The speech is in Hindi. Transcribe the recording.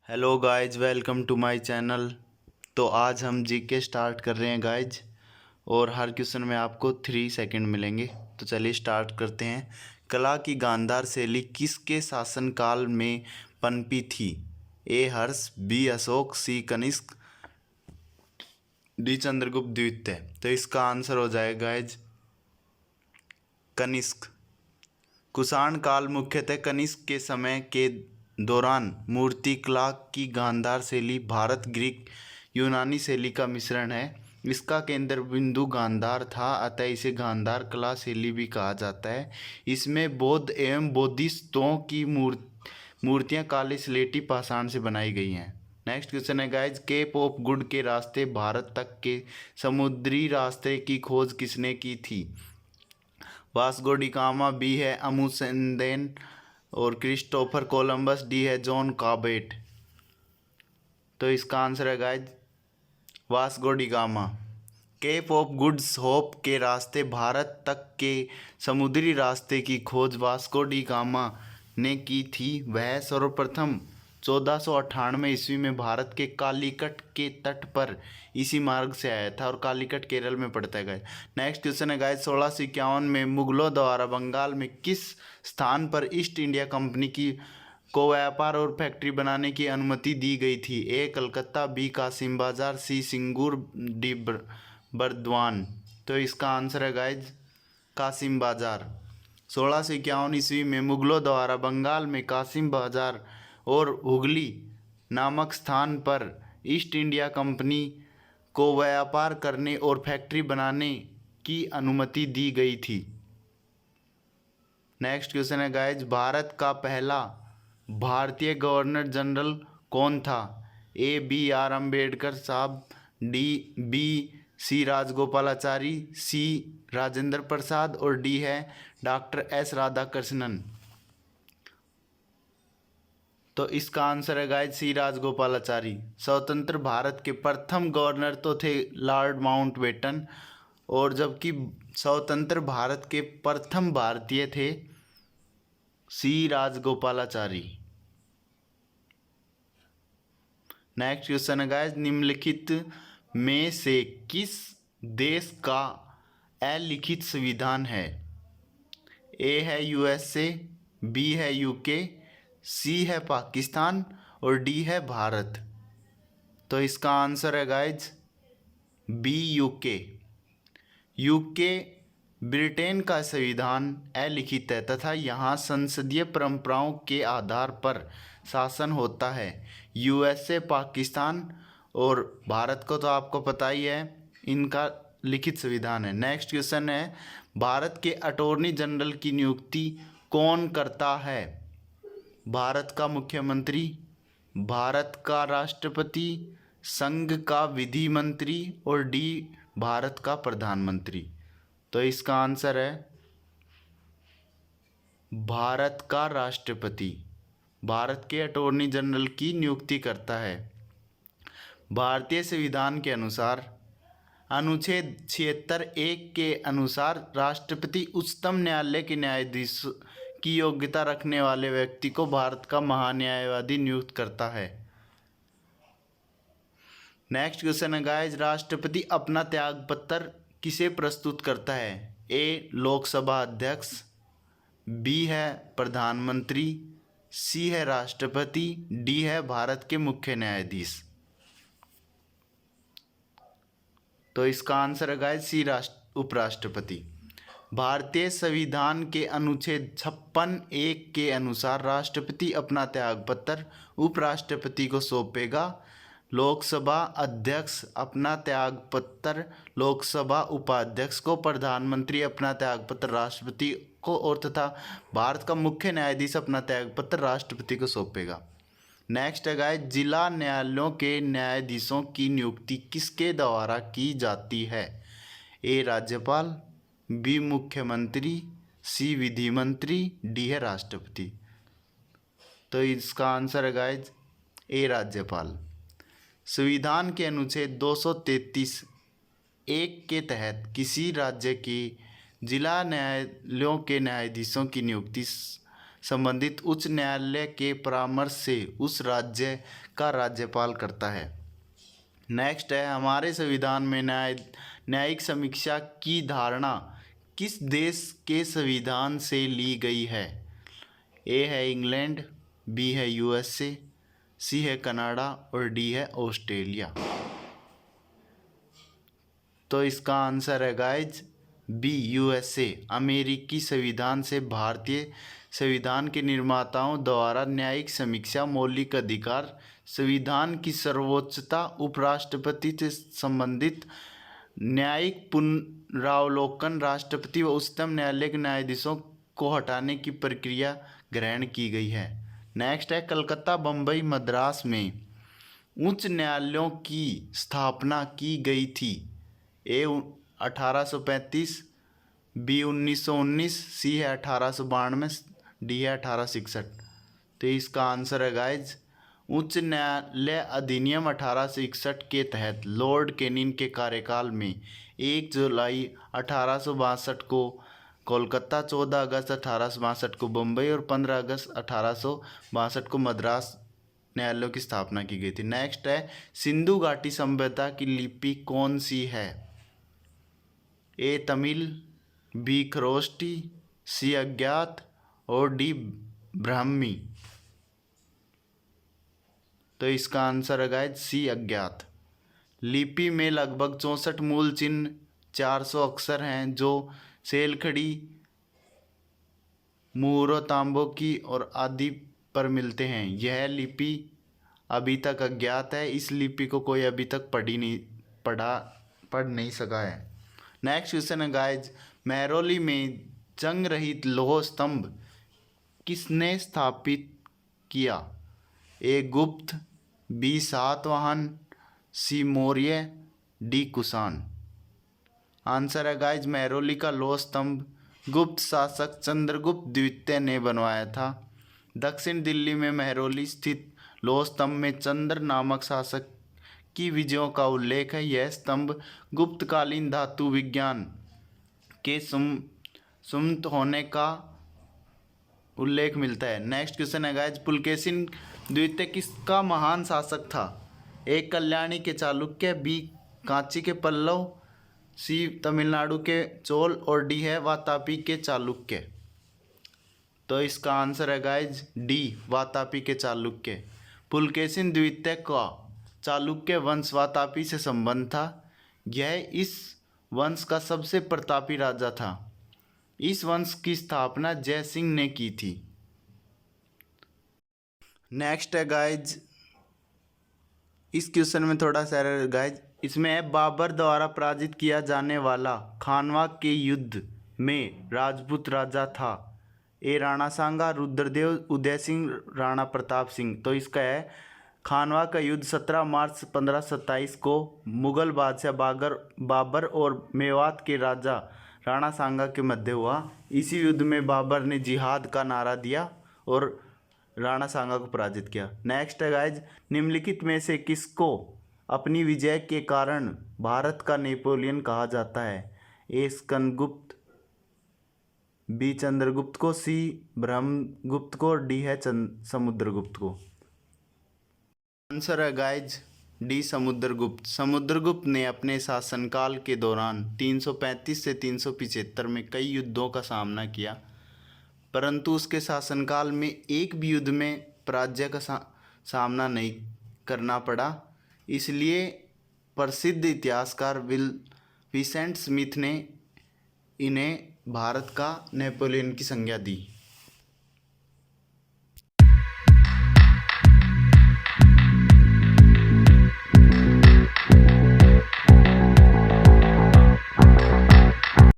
Hello guys, welcome to my channel. तो आज हम जीके स्टार्ट कर रहे हैं गाइज, और हर क्वेश्चन में आपको 3 सेकंड मिलेंगे। तो चलिए स्टार्ट करते हैं। कला की गांधार शैली किसके शासनकाल में पनपी थी? ए हर्ष, बी अशोक, सी कनिष्क, डी चंद्रगुप्त द्वितीय। तो इसका आंसर हो जाएगा गाइज कनिष्क। कुषाण काल मुख्यतः कनिष्क के समय के दौरान मूर्तिकला की गांधार शैली भारत ग्रीक यूनानी शैली का मिश्रण है। इसका केंद्र बिंदु गांधार था, अतः इसे गांधार कला शैली भी कहा जाता है। इसमें बौद्ध एवं बोधिसत्वों की मूर्तियां काले स्लेटी पाषाण से बनाई गई हैं। नेक्स्ट क्वेश्चन है गाइज, केप ऑफ गुड के रास्ते भारत तक के समुद्री रास्ते की खोज किसने की थी? वास्को डी गामा, बी है अमुसेंदेन और क्रिस्टोफर कोलंबस, डी है जॉन काबेट। तो इसका आंसर है guys Vasco da Gama. Cape of goods Hope के रास्ते भारत तक के समुद्री रास्ते की खोज वास्को डी गामा ने की थी। वह सर्वप्रथम 1498 ईस्वी में भारत के कालीकट के तट पर इसी मार्ग से आया था, और कालीकट केरल में पड़ता है गाइस। नेक्स्ट क्वेश्चन है गाइस, 1651 में मुगलों द्वारा बंगाल में किस स्थान पर ईस्ट इंडिया कंपनी की को व्यापार और फैक्ट्री बनाने की अनुमति दी गई थी? ए कलकत्ता, बी कासिम बाजार, सी सिंगूर, डी बर्दवान। तो इसका आंसर है गाइज कासिम बाजार। 1651 ईस्वी में मुगलों द्वारा बंगाल में कासिम बाजार और हुगली नामक स्थान पर ईस्ट इंडिया कंपनी को व्यापार करने और फैक्ट्री बनाने की अनुमति दी गई थी। नेक्स्ट क्वेश्चन है गाइज, भारत का पहला भारतीय गवर्नर जनरल कौन था? ए बी आर अम्बेडकर साहब, बी सी राजगोपालाचारी, सी राजेंद्र प्रसाद, और डी है डॉक्टर एस राधाकृष्णन। तो इसका आंसर है गाइज सी राजगोपालाचारी। स्वतंत्र भारत के प्रथम गवर्नर तो थे लॉर्ड माउंटबेटन, और जबकि स्वतंत्र भारत के प्रथम भारतीय थे सी राजगोपालाचारी। नेक्स्ट क्वेश्चन है गाइज, निम्नलिखित में से किस देश का अलिखित संविधान है? ए है यूएसए, बी है यूके, सी है पाकिस्तान, और डी है भारत। तो इसका आंसर है guys B UK. UK Britain का संविधान अलिखित है तथा यहाँ संसदीय परंपराओं के आधार पर शासन होता है। यूएसए, पाकिस्तान और भारत को तो आपको पता ही है, इनका लिखित संविधान है। नेक्स्ट क्वेश्चन है, भारत के अटॉर्नी जनरल की नियुक्ति कौन करता है? भारत का मुख्यमंत्री, भारत का राष्ट्रपति, संघ का विधि मंत्री, और डी भारत का प्रधानमंत्री। तो इसका आंसर है भारत का राष्ट्रपति भारत के अटॉर्नी जनरल की नियुक्ति करता है। भारतीय संविधान के अनुसार अनुच्छेद 76(1) के अनुसार राष्ट्रपति उच्चतम न्यायालय के न्यायाधीश की योग्यता रखने वाले व्यक्ति को भारत का महान्यायवादी नियुक्त करता है। नेक्स्ट क्वेश्चन है गाइस, राष्ट्रपति अपना त्यागपत्र किसे प्रस्तुत करता है? ए लोकसभा अध्यक्ष, बी है प्रधानमंत्री, सी है राष्ट्रपति, डी है भारत के मुख्य न्यायाधीश। तो इसका आंसर है गाइस सी उपराष्ट्रपति। भारतीय संविधान के अनुच्छेद 56(1) के अनुसार राष्ट्रपति अपना त्यागपत्र उपराष्ट्रपति को सौंपेगा। लोकसभा अध्यक्ष अपना त्यागपत्र लोकसभा उपाध्यक्ष को, प्रधानमंत्री अपना त्यागपत्र राष्ट्रपति को, और तथा भारत का मुख्य न्यायाधीश अपना त्यागपत्र राष्ट्रपति को सौंपेगा। नेक्स्ट है गाइस, जिला न्यायालयों के न्यायाधीशों की नियुक्ति किसके द्वारा की जाती है? ए राज्यपाल, बी मुख्यमंत्री, सी विधि मंत्री, डी है राष्ट्रपति। तो इसका आंसर है गाइस ए राज्यपाल। संविधान के अनुच्छेद 233(1) के तहत किसी राज्य के जिला न्यायालयों के न्यायाधीशों की नियुक्ति संबंधित उच्च न्यायालय के परामर्श से उस राज्य का राज्यपाल करता है। नेक्स्ट है, हमारे संविधान में न्यायिक समीक्षा की धारणा किस देश के संविधान से ली गई है? ए है इंग्लैंड, बी है यूएसए, सी है कनाडा और डी है ऑस्ट्रेलिया। तो इसका आंसर है गाइज बी, यूएसए। अमेरिकी संविधान से भारतीय संविधान के निर्माताओं द्वारा न्यायिक समीक्षा मौलिक अधिकार, संविधान की सर्वोच्चता, उपराष्ट्रपति से संबंधित न्यायिक पुनरावलोकन, राष्ट्रपति व उच्चतम न्यायालय के न्यायाधीशों को हटाने की प्रक्रिया ग्रहण की गई है। नेक्स्ट है, कलकत्ता, बम्बई, मद्रास में उच्च न्यायालयों की स्थापना की गई थी। ए 1835, बी 1919, सी है 1892, डी है 1866। तो इसका आंसर है गाइज उच्च न्यायालय अधिनियम 1861 के तहत लॉर्ड कैनिंग के कार्यकाल में 1 जुलाई 1862 को कोलकाता, 14 अगस्त 1862 को बम्बई और 15 अगस्त 1862 को मद्रास न्यायालयों की स्थापना की गई थी। नेक्स्ट है, सिंधु घाटी सभ्यता की लिपि कौन सी है? ए तमिल, बी खरोष्टी, सी अज्ञात और डी ब्राह्मी। तो इसका आंसर है गाइस सी, अज्ञात। लिपि में लगभग 64 मूल चिन्ह, 400 अक्षर हैं जो सेलखड़ी, मुहूर्त तांबों की और आदि पर मिलते हैं। यह लिपि अभी तक अज्ञात है। इस लिपि को कोई अभी तक पढ़ नहीं सका है। नेक्स्ट क्वेश्चन है गाइज, महरौली में जंग रहित लौह स्तंभ किसने स्थापित किया? ए गुप्त, बी सातवाहन, सी मौर्य, डी कुषाण। आंसर है गाइज महरौली का लौह स्तंभ गुप्त शासक चंद्रगुप्त द्वितीय ने बनवाया था। दक्षिण दिल्ली में महरौली स्थित लौह स्तंभ में चंद्र नामक शासक की विजयों का उल्लेख है। यह स्तंभ गुप्तकालीन धातु विज्ञान के सुमंत होने का उल्लेख मिलता है। नेक्स्ट क्वेश्चन है गाइज, पुलकेशिन द्वितीय किसका महान शासक था? ए कल्याणी के चालुक्य, बी कांची के पल्लव, सी तमिलनाडु के चोल और डी है वातापी के चालुक्य। तो इसका आंसर है गाइज डी, वातापी के चालुक्य। पुलकेशिन द्वितीय का चालुक्य वंश वातापी से संबंध था। यह इस वंश का सबसे प्रतापी राजा था। इस वंश की स्थापना जय सिंह ने की थी। नेक्स्ट है गाइज, इस क्वेश्चन में थोड़ा सा गाइज, इसमें है बाबर द्वारा पराजित किया जाने वाला खानवा के युद्ध में राजपूत राजा था। ए राणा सांगा, रुद्रदेव, उदय सिंह, राणा प्रताप सिंह। तो इसका है खानवा का युद्ध 17 मार्च 1527 को मुगल बादशाह बाबर और मेवात के राजा राणा सांगा के मध्य हुआ। इसी युद्ध में बाबर ने जिहाद का नारा दिया और राणा सांगा को पराजित किया। नेक्स्ट है गाइज, निम्नलिखित में से किसको अपनी विजय के कारण भारत का नेपोलियन कहा जाता है? ए स्कंदगुप्त, बी चंद्रगुप्त को, सी ब्रह्मगुप्त को, डी है समुद्रगुप्त को। आंसर है गाइज डी, समुद्रगुप्त। समुद्रगुप्त ने अपने शासनकाल के दौरान 335 से 375 में कई युद्धों का सामना किया, परंतु उसके शासनकाल में एक भी युद्ध में पराजय का सामना नहीं करना पड़ा। इसलिए प्रसिद्ध इतिहासकार विसेंट स्मिथ ने इन्हें भारत का नेपोलियन की संज्ञा दी।